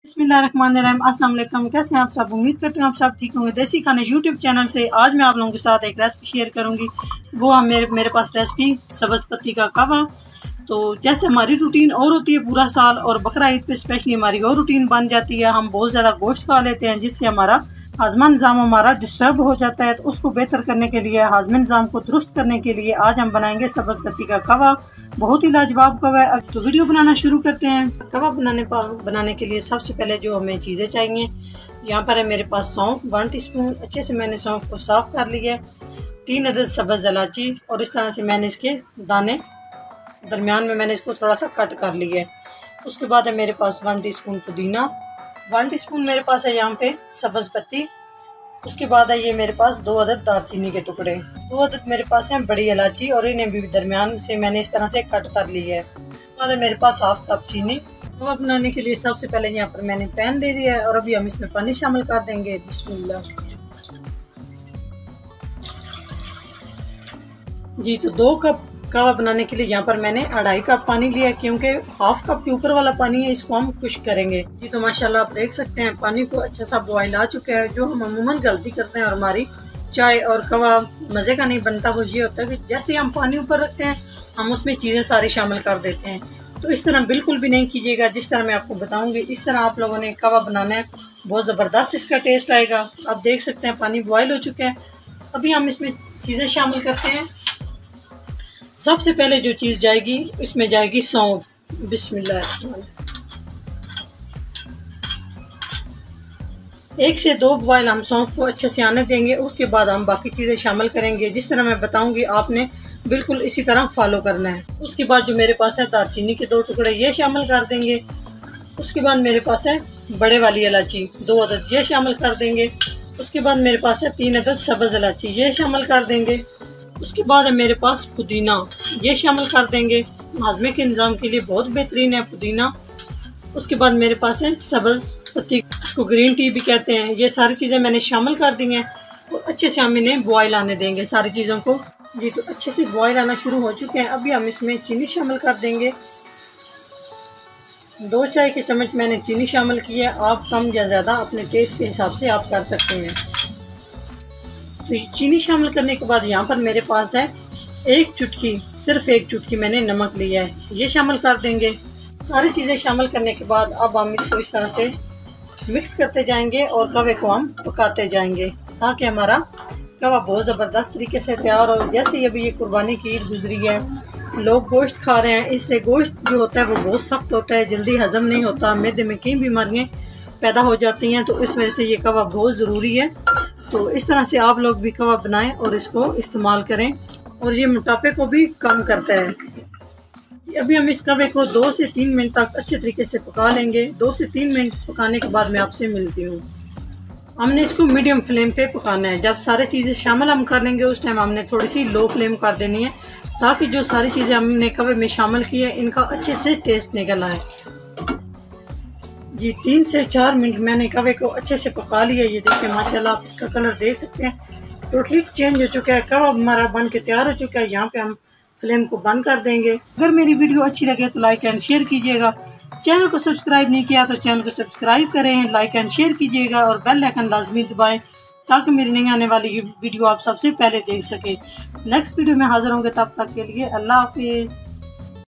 बिस्मिल्लाहिर्रहमानिर्रहीम। अस्सलाम वालेकुम। कैसे हैं आप सब? उम्मीद करती हूँ आप सब ठीक होंगे। देसी खाने यूट्यूब चैनल से आज मैं आप लोगों के साथ एक रेसिपी शेयर करूंगी। वो है मेरे पास रेसिपी सब्ज़ पत्ती का कहवा। तो जैसे हमारी रूटीन और होती है पूरा साल, और बकरा ईद पे स्पेशली हमारी और रूटीन बन जाती है। हम बहुत ज़्यादा गोश्त खा लेते हैं जिससे हमारा हाजमा निज़ाम हमारा डिस्टर्ब हो जाता है। तो उसको बेहतर करने के लिए, हाजमा निज़ाम को दुरुस्त करने के लिए आज हम बनाएंगे सब्ज़ पत्ती का कहवा। बहुत ही लाजवाब कहवा है। तो वीडियो बनाना शुरू करते हैं। कहवा बनाने के लिए सबसे पहले जो हमें चीज़ें चाहिए, यहाँ पर है मेरे पास सौंफ 1 टीस्पून। अच्छे से मैंने सौंफ को साफ़ कर लिया है। 3 अदद सब्ज़ इलायची, और इस तरह से मैंने इसके दाने दरमियान में मैंने इसको थोड़ा सा कट कर लिया है। उसके बाद है मेरे पास 1 टीस्पून पुदीना, 1 टीस्पून मेरे पास है यहाँ पे सब्ज़ पत्ती। उसके बाद है ये मेरे पास 2 अदद दालचीनी के टुकड़े, 2 अदद मेरे पास है बड़ी इलायची, और इन्हें भी दरमियान से मैंने इस तरह से कट कर लिया है। उसके बाद है मेरे पास हाफ कप चीनी। कहवा बनाने के लिए सबसे पहले यहाँ पर मैंने पैन ले लिया है, और अभी हम इसमें पानी शामिल कर देंगे। बिस्मिल्लाह जी। तो 2 कप कहवा बनाने के लिए यहाँ पर मैंने 2.5 कप पानी लिया, क्योंकि हाफ कप के ऊपर वाला पानी है इसको हम खुश्क करेंगे जी। तो माशाल्लाह आप देख सकते हैं पानी को अच्छा सा बॉयल आ चुका है। जो हम अमूमन गलती करते हैं और हमारी चाय और कहवा मज़े का नहीं बनता, वो ये होता है कि जैसे हम पानी ऊपर रखते हैं हम उसमें चीज़ें सारी शामिल कर देते हैं। तो इस तरह बिल्कुल भी नहीं कीजिएगा। जिस तरह मैं आपको बताऊँगी इस तरह आप लोगों ने कहवा बनाना है, बहुत ज़बरदस्त इसका टेस्ट आएगा। आप देख सकते हैं पानी बॉयल हो चुका है। अभी हम इसमें चीज़ें शामिल करते हैं। सबसे पहले जो चीज़ जाएगी इसमें जाएगी सौंफ। बिस्मिल्लाह। 1 से 2 बॉयल हम सौंफ को अच्छे से आने देंगे। उसके बाद हम बाकी चीज़ें शामिल करेंगे। जिस तरह मैं बताऊंगी आपने बिल्कुल इसी तरह फॉलो करना है। उसके बाद जो मेरे पास है दालचीनी के 2 टुकड़े, ये शामिल कर देंगे। उसके बाद मेरे पास है बड़े वाली इलायची 2 अदद, ये शामिल कर देंगे। उसके बाद मेरे पास है 3 अदद सब्ज़ इलायची, ये शामिल कर देंगे। उसके बाद है मेरे पास पुदीना, ये शामिल कर देंगे। हाजमे के निज़ाम के लिए बहुत बेहतरीन है पुदीना। उसके बाद मेरे पास है सब्ज़ पत्ती, इसको ग्रीन टी भी कहते हैं। ये सारी चीज़ें मैंने शामिल कर दी हैं, और अच्छे से हम इन्हें बॉयल आने देंगे सारी चीज़ों को जी। तो अच्छे से बॉयल आना शुरू हो चुके हैं। अभी हम इसमें चीनी शामिल कर देंगे। 2 चाय के चम्मच मैंने चीनी शामिल की है। आप कम या ज़्यादा अपने टेस्ट के हिसाब से आप कर सकते हैं। तो चीनी शामिल करने के बाद यहाँ पर मेरे पास है 1 चुटकी, सिर्फ 1 चुटकी मैंने नमक लिया है, ये शामिल कर देंगे। सारी चीज़ें शामिल करने के बाद अब हम इसको इस तरह से मिक्स करते जाएंगे और कहवे को हम पकाते जाएंगे, ताकि हमारा कहवा बहुत ज़बरदस्त तरीके से तैयार हो। जैसे अभी ये कुर्बानी की ईद गुजरी है, लोग गोश्त खा रहे हैं। इससे गोश्त जो होता है वो बहुत सख्त होता है, जल्दी हज़म नहीं होता, मैदे में कई बीमारियाँ पैदा हो जाती हैं। तो इस वजह से ये कहवा बहुत ज़रूरी है। तो इस तरह से आप लोग भी कहवा बनाएं और इसको इस्तेमाल करें, और ये मोटापे को भी कम करता है। अभी हम इस कहवे को 2 से 3 मिनट तक अच्छे तरीके से पका लेंगे। 2 से 3 मिनट पकाने के बाद मैं आपसे मिलती हूँ। हमने इसको मीडियम फ्लेम पे पकाना है। जब सारी चीज़ें शामिल हम कर लेंगे उस टाइम हमने थोड़ी सी लो फ्लेम कर देनी है, ताकि जो सारी चीज़ें हमने कहवे में शामिल की है इनका अच्छे से टेस्ट निकल आए जी। 3 से 4 मिनट मैंने कहवे को अच्छे से पका लिया। ये देखिए माशाल्लाह आप इसका कलर देख सकते हैं, टोटली चेंज हो चुका है। कहवा हमारा बन के तैयार हो चुका है। यहाँ पे हम फ्लेम को बंद कर देंगे। अगर मेरी वीडियो अच्छी लगे तो लाइक एंड शेयर कीजिएगा। चैनल को सब्सक्राइब नहीं किया तो चैनल को सब्सक्राइब करें, लाइक एंड शेयर कीजिएगा, और बेल आइकन लाजमी दबाएं, ताकि मेरी नई आने वाली वीडियो आप सबसे पहले देख सकें। नेक्स्ट वीडियो में हाजिर होंगे, तब तक के लिए अल्लाह हाफिज़।